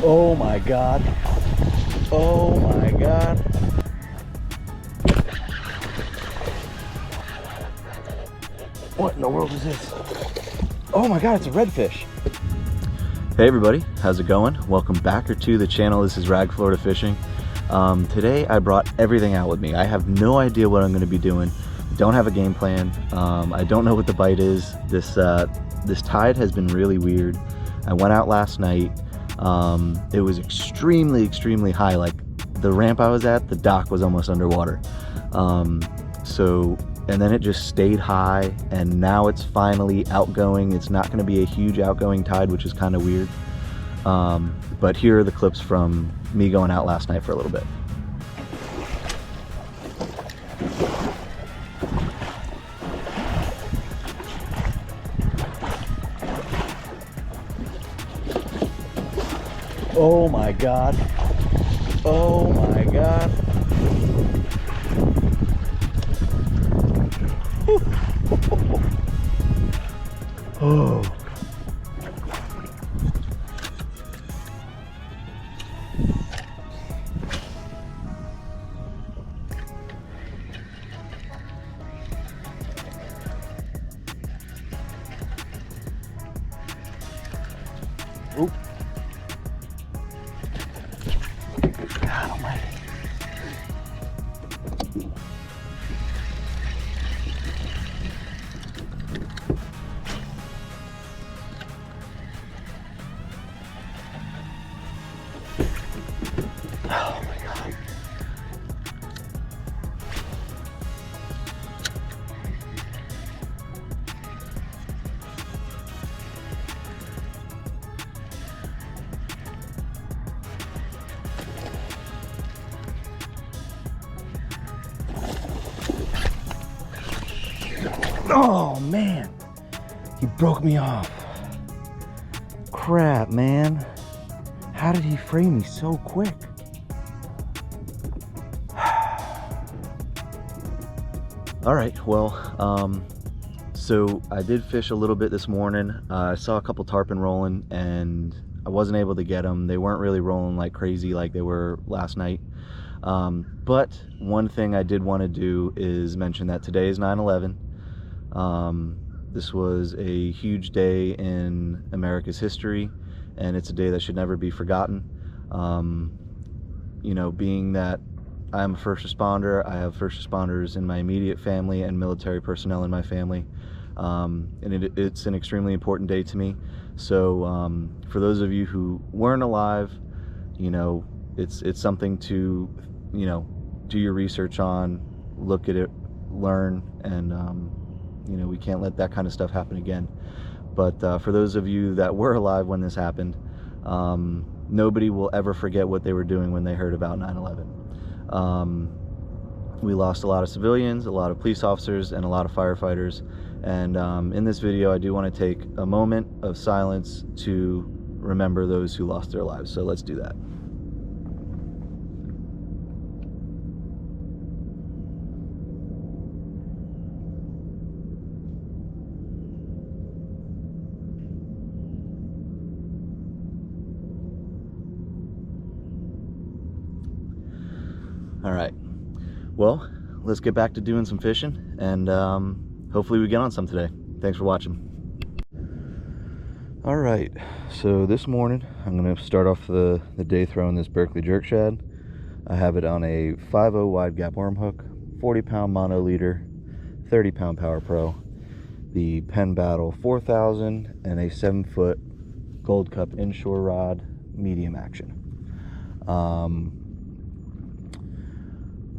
Oh my God. Oh my God. What in the world is this? Oh my God, it's a redfish. Hey everybody, how's it going? Welcome back to the channel. This is Rag Florida Fishing. Today I brought everything out with me. I have no idea what I'm going to be doing. Don't have a game plan. I don't know what the bite is. This tide has been really weird. I went out last night. It was extremely high. Like the ramp I was at, the dock was almost underwater. And then it just stayed high, and now it's finally outgoing. It's not going to be a huge outgoing tide, which is kind of weird. But here are the clips from me going out last night for a little bit. Oh my God. Oh my God. Oh. Oop. God almighty. Oh my God. Oh man, he broke me off. Crap, man. How did he frame me so quick? All right, well, so I did fish a little bit this morning. I saw a couple tarpon rolling and I wasn't able to get them. They weren't really rolling like crazy like they were last night. But one thing I did want to do is mention that today is 9/11. This was a huge day in America's history, and it's a day that should never be forgotten. You know, being that I'm a first responder, I have first responders in my immediate family and military personnel in my family, and it's an extremely important day to me. So for those of you who weren't alive, you know, it's something to, you know, do your research on, look at it, learn, and you know, we can't let that kind of stuff happen again. But for those of you that were alive when this happened, nobody will ever forget what they were doing when they heard about 9/11. We lost a lot of civilians, a lot of police officers, and a lot of firefighters. And in this video, I do want to take a moment of silence to remember those who lost their lives. So let's do that. All right, well, let's get back to doing some fishing, and hopefully we get on some today. Thanks for watching. All right, so this morning I'm going to start off the day throwing this Berkley JERKSHAD. I have it on a 5/0 wide gap worm hook, 40-pound mono leader, 30-pound POWERPRO, the PENN Battle 4000, and a 7-foot Gold Cup INSHORE rod, medium action.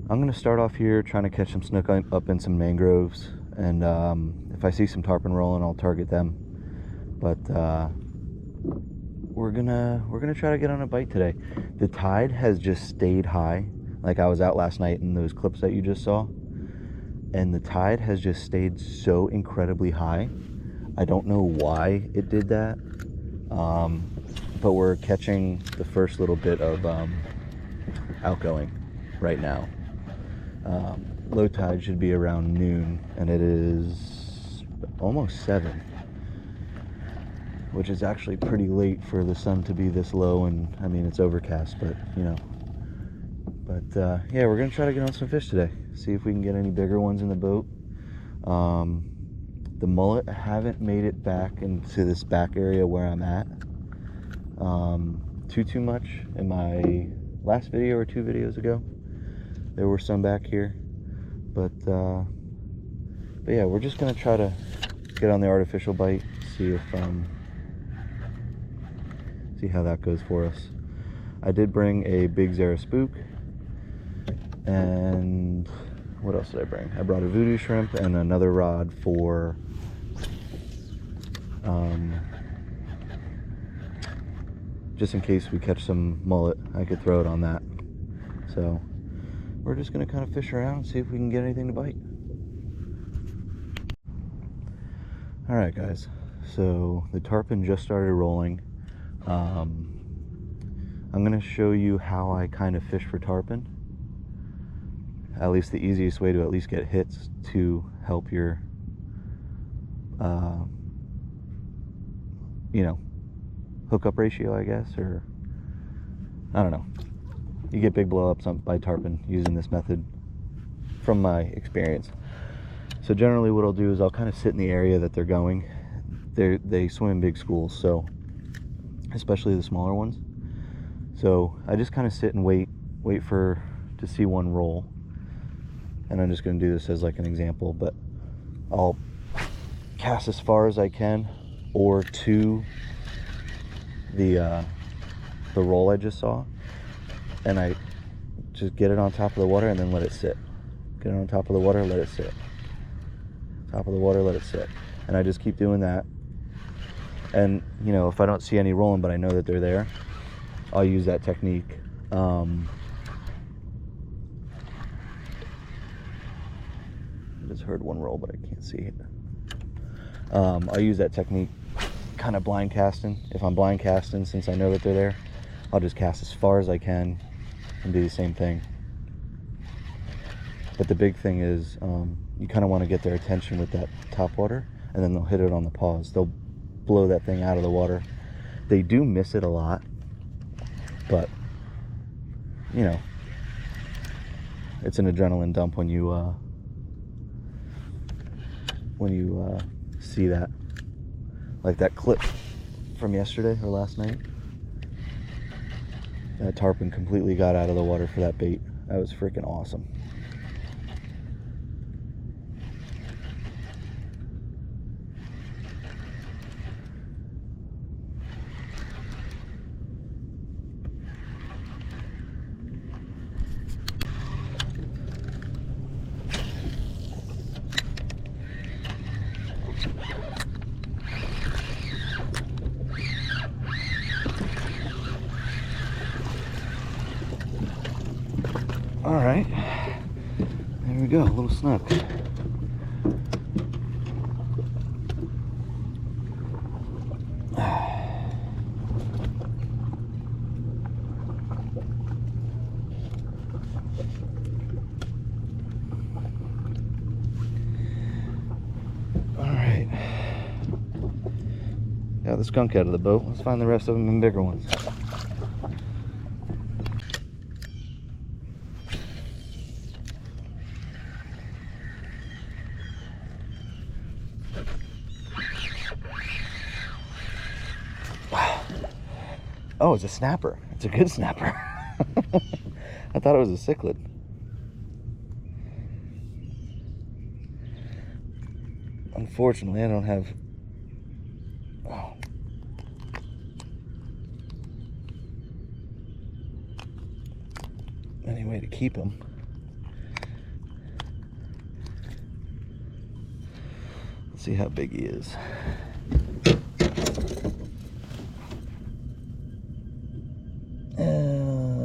I'm going to start off here trying to catch some snook up in some mangroves, and if I see some tarpon rolling, I'll target them. But we're gonna try to get on a bite today. The tide has just stayed high. Like I was out last night in those clips that you just saw, and the tide has just stayed so incredibly high. I don't know why it did that, but we're catching the first little bit of outgoing right now. Low tide should be around noon, and it is almost 7. which is actually pretty late for the sun to be this low, and I mean it's overcast, but you know. But yeah, we're gonna try to get on some fish today, see if we can get any bigger ones in the boat. The mullet haven't made it back into this back area where I'm at too much. In my last video or 2 videos ago, there were some back here, but yeah, we're just gonna try to get on the artificial bite, see if see how that goes for us. I did bring a big Zara spook, and what else did I bring? I brought a VUDU shrimp and another rod for just in case we catch some mullet, I could throw it on that. So we're just gonna kind of fish around and see if we can get anything to bite. All right, guys, so the tarpon just started rolling. I'm gonna show you how I kind of fish for tarpon, at least the easiest way to at least get hits to help your you know, hookup ratio, I guess, or I don't know. You get big blow ups by tarpon using this method from my experience. So generally what I'll do is I'll kind of sit in the area that they're going. They swim in big schools, so especially the smaller ones. So I just kind of sit and wait to see one roll. And I'm just going to do this as like an example, but I'll cast as far as I can or to the roll I just saw, and I just get it on top of the water and then let it sit. Get it on top of the water, let it sit. Top of the water, let it sit. And I just keep doing that. And you know, if I don't see any rolling but I know that they're there, I'll use that technique. I just heard one roll but I can't see it. I'll use that technique kind of blind casting. If I'm blind casting, since I know that they're there, I'll just cast as far as I can and do the same thing. But the big thing is you kind of want to get their attention with that top water, and then they'll hit it on the paws. They'll blow that thing out of the water. They do miss it a lot, but you know, it's an adrenaline dump when you see that. Like that clip from yesterday or last night. That tarpon completely got out of the water for that bait. That was freaking awesome. All right, there we go, a little snook. All right, got the skunk out of the boat. Let's find the rest of them in bigger ones. Oh, it's a snapper. It's a good snapper. I thought it was a cichlid. Unfortunately, I don't have any way to keep him. Let's see how big he is.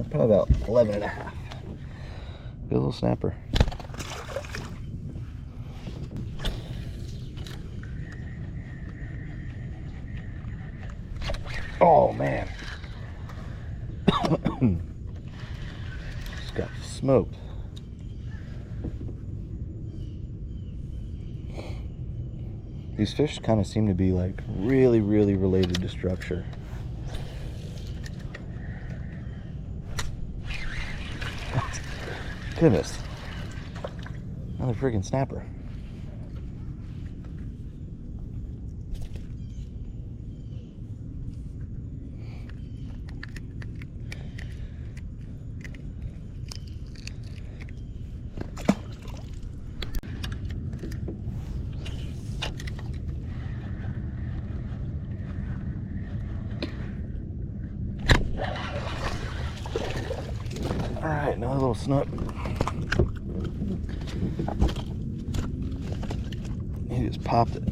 Probably about 11 and a half. Good little snapper. Oh man. Just got smoked. These fish kind of seem to be like really related to structure. Goodness, another freaking snapper. All right, another little snook. He just popped it.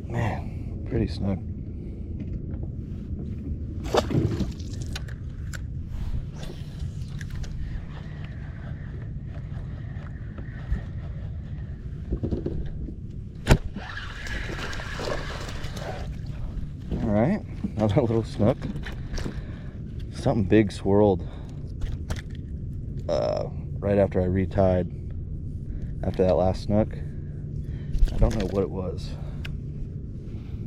Man, pretty snook. All right, another little snook. Something big swirled right after I retied after that last snook. I don't know what it was.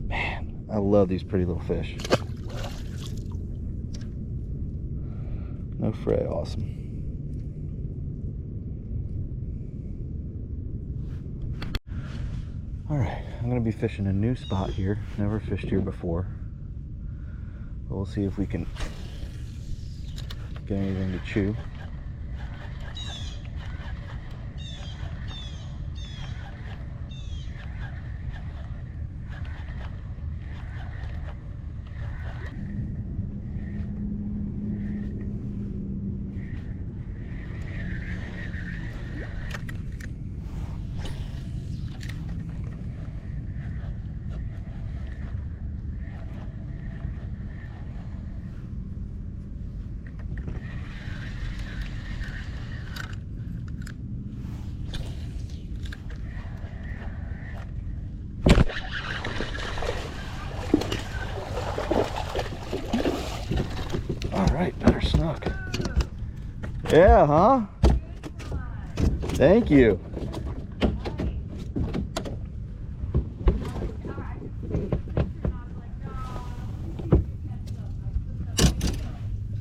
Man, I love these pretty little fish. No fray, awesome. All right, I'm gonna be fishing a new spot here. Never fished here before. But we'll see if we can get anything to chew. Alright, better snook. Yeah, huh? Thank you.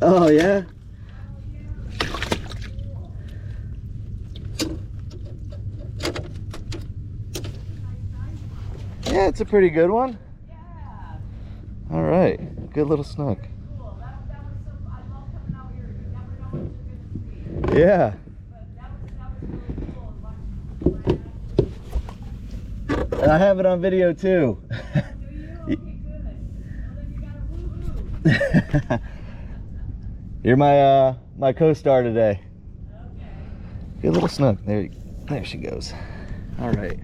Oh, yeah? Yeah, it's a pretty good one. Alright, good little snook. Yeah. And I have it on video too. You're my my co-star today. Okay. Good little snook. There she goes. All right.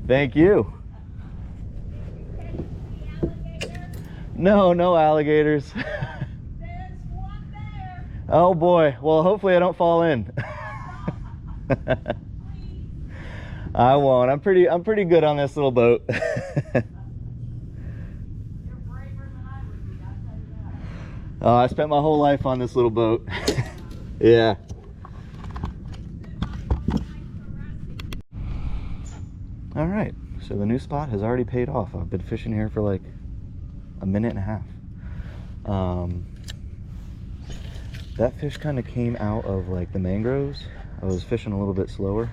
Thank you. No alligators. Oh boy, well hopefully I don't fall in. I won't. I'm pretty good on this little boat. You're braver than I would be, I'll tell you that. Oh, I spent my whole life on this little boat. Yeah. All right, so the new spot has already paid off. I've been fishing here for like a minute and a half. That fish kind of came out of like the mangroves. I was fishing a little bit slower.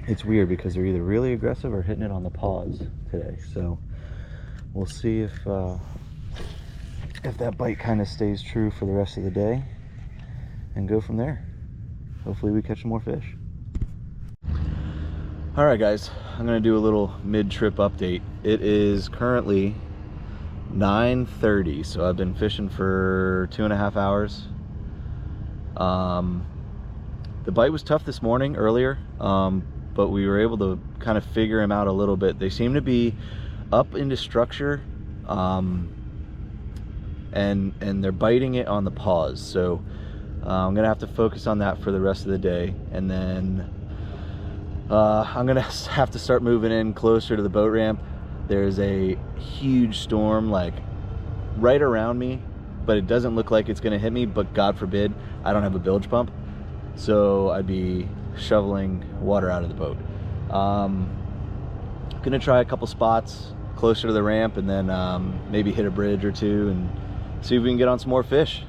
It's weird because they're either really aggressive or hitting it on the paws today. So we'll see if that bite kind of stays true for the rest of the day and go from there. Hopefully we catch some more fish. All right, guys, I'm gonna do a little mid-trip update. It is currently 9:30, so I've been fishing for 2.5 hours. The bite was tough this morning earlier, but we were able to kind of figure them out a little bit. They seem to be up into structure, and they're biting it on the paws. So I'm gonna have to focus on that for the rest of the day, and then I'm gonna have to start moving in closer to the boat ramp. There's a huge storm like right around me, but it doesn't look like it's gonna hit me, but God forbid, I don't have a bilge pump, so I'd be shoveling water out of the boat. Gonna try a couple spots closer to the ramp, and then maybe hit a bridge or two and see if we can get on some more fish.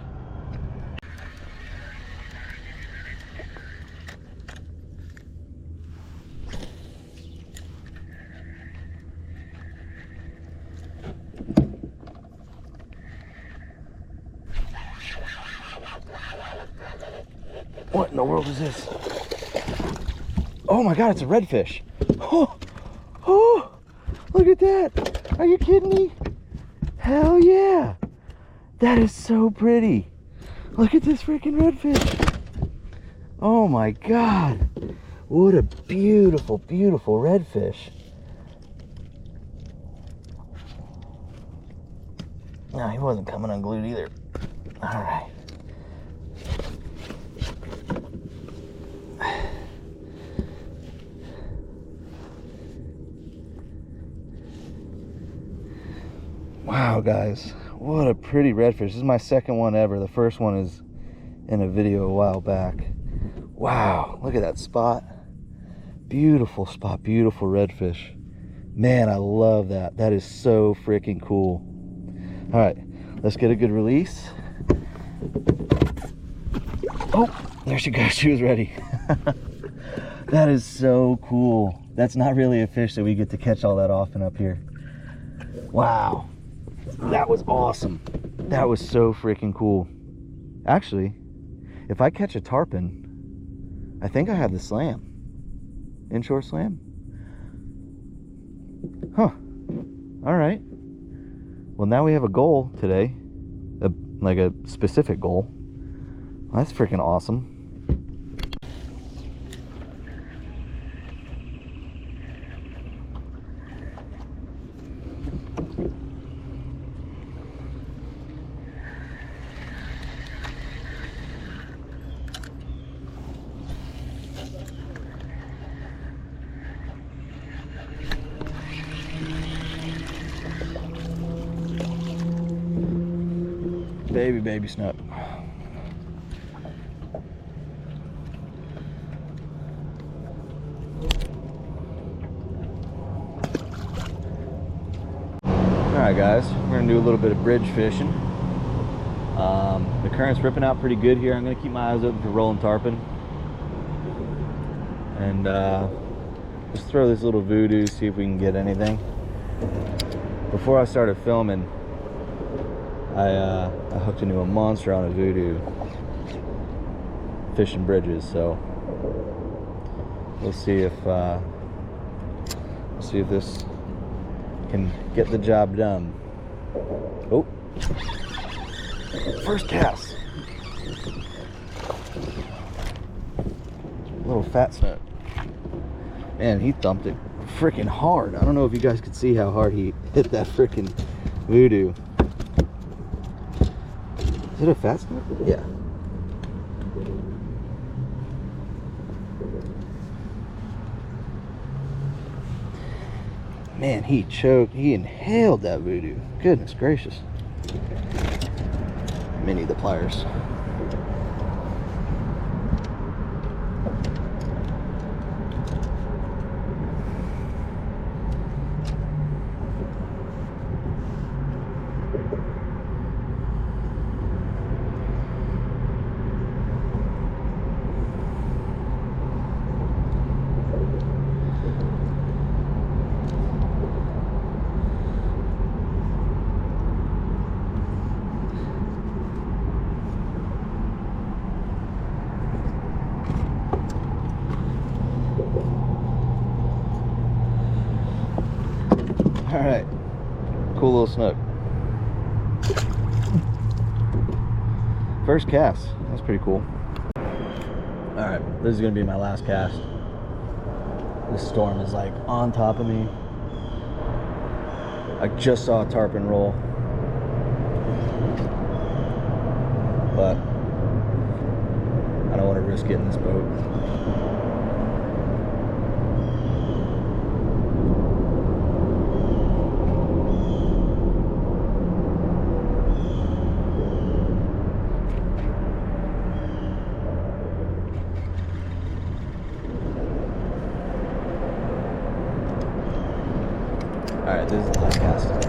What in the world is this? Oh my God, it's a redfish. Oh, oh, look at that. Are you kidding me? Hell yeah. That is so pretty. Look at this freaking redfish. Oh my God. What a beautiful, beautiful redfish. No, he wasn't coming unglued either. All right. Wow, guys, what a pretty redfish. This is my second one ever. The first one is in a video a while back. Wow, look at that spot. Beautiful spot, beautiful redfish. Man, I love that. That is so freaking cool. All right, let's get a good release. Oh, there she goes. She was ready. That is so cool. That's not really a fish that we get to catch all that often up here. Wow. That was awesome. That was so freaking cool. Actually, if I catch a tarpon, I think I have the slam. Inshore slam. Huh. All right. Well, now we have a goal today. Like a specific goal. Well, that's freaking awesome. Baby snook. Alright guys, we're gonna do a little bit of bridge fishing. The current's ripping out pretty good here. I'm gonna keep my eyes open for rolling tarpon. And just throw this little VUDU, see if we can get anything. Before I started filming, I hooked into a monster on a VUDU fishing bridges, so we'll see if this can get the job done. Oh, first cast. Little fat snook. Man, he thumped it freaking hard. I don't know if you guys could see how hard he hit that freaking VUDU. Is it a fat snook? Yeah. Man, he choked. He inhaled that VUDU. Goodness gracious. Mini the pliers. All right, cool little snook. First cast, that's pretty cool. All right, this is gonna be my last cast. This storm is like on top of me. I just saw a tarpon roll, but I don't want to risk getting this boat. Alright, this is the podcast.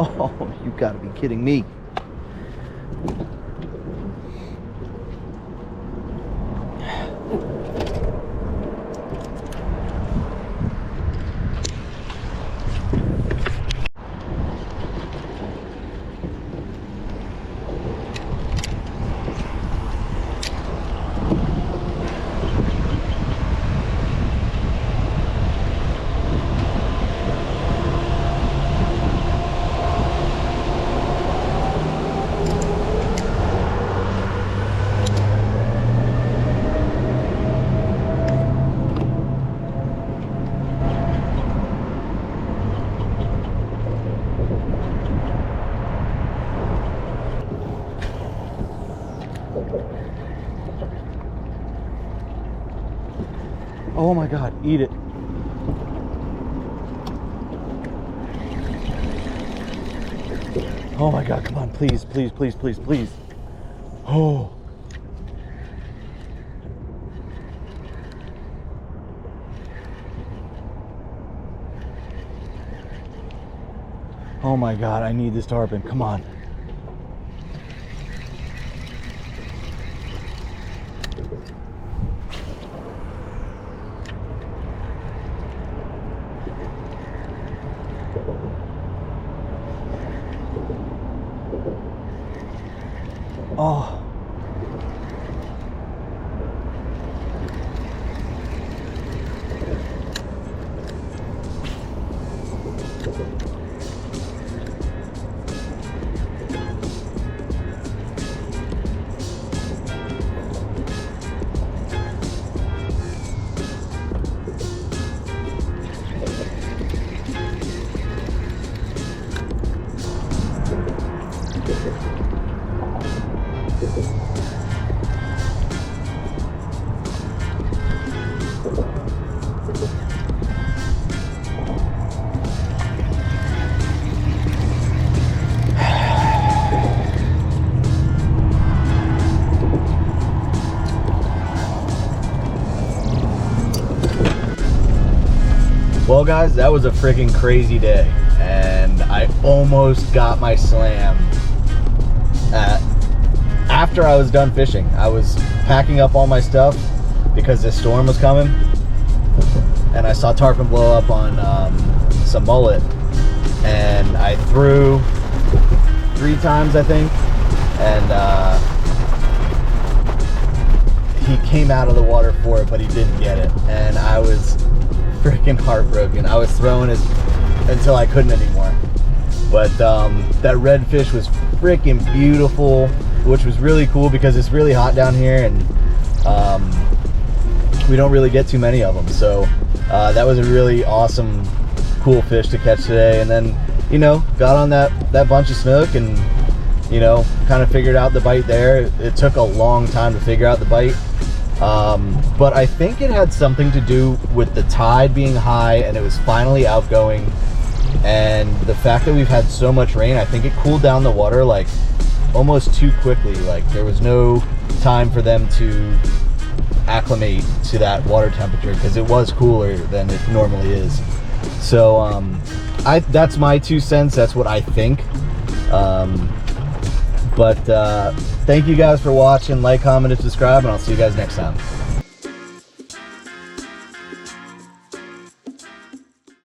Oh, you gotta be kidding me. Oh my God, eat it. Oh my God, come on, please, please, please, please, please. Oh. Oh my God, I need this tarpon, come on. Oh. Well guys, that was a freaking crazy day, and I almost got my slam after I was done fishing. I was packing up all my stuff because this storm was coming, and I saw tarpon blow up on some mullet, and I threw 3 times I think, and he came out of the water for it, but he didn't get it, and I was freaking heartbroken. I was throwing it until I couldn't anymore. But that redfish was freaking beautiful, which was really cool because it's really hot down here, and we don't really get too many of them. So that was a really awesome, cool fish to catch today. And then, you know, got on that bunch of snook, and you know, kind of figured out the bite there. It took a long time to figure out the bite. But I think it had something to do with the tide being high, and it was finally outgoing, and the fact that we've had so much rain. I think it cooled down the water like almost too quickly. Like there was no time for them to acclimate to that water temperature because it was cooler than it normally is. So that's my 2 cents. That's what I think. But thank you guys for watching. Like, comment, and subscribe, and I'll see you guys next time.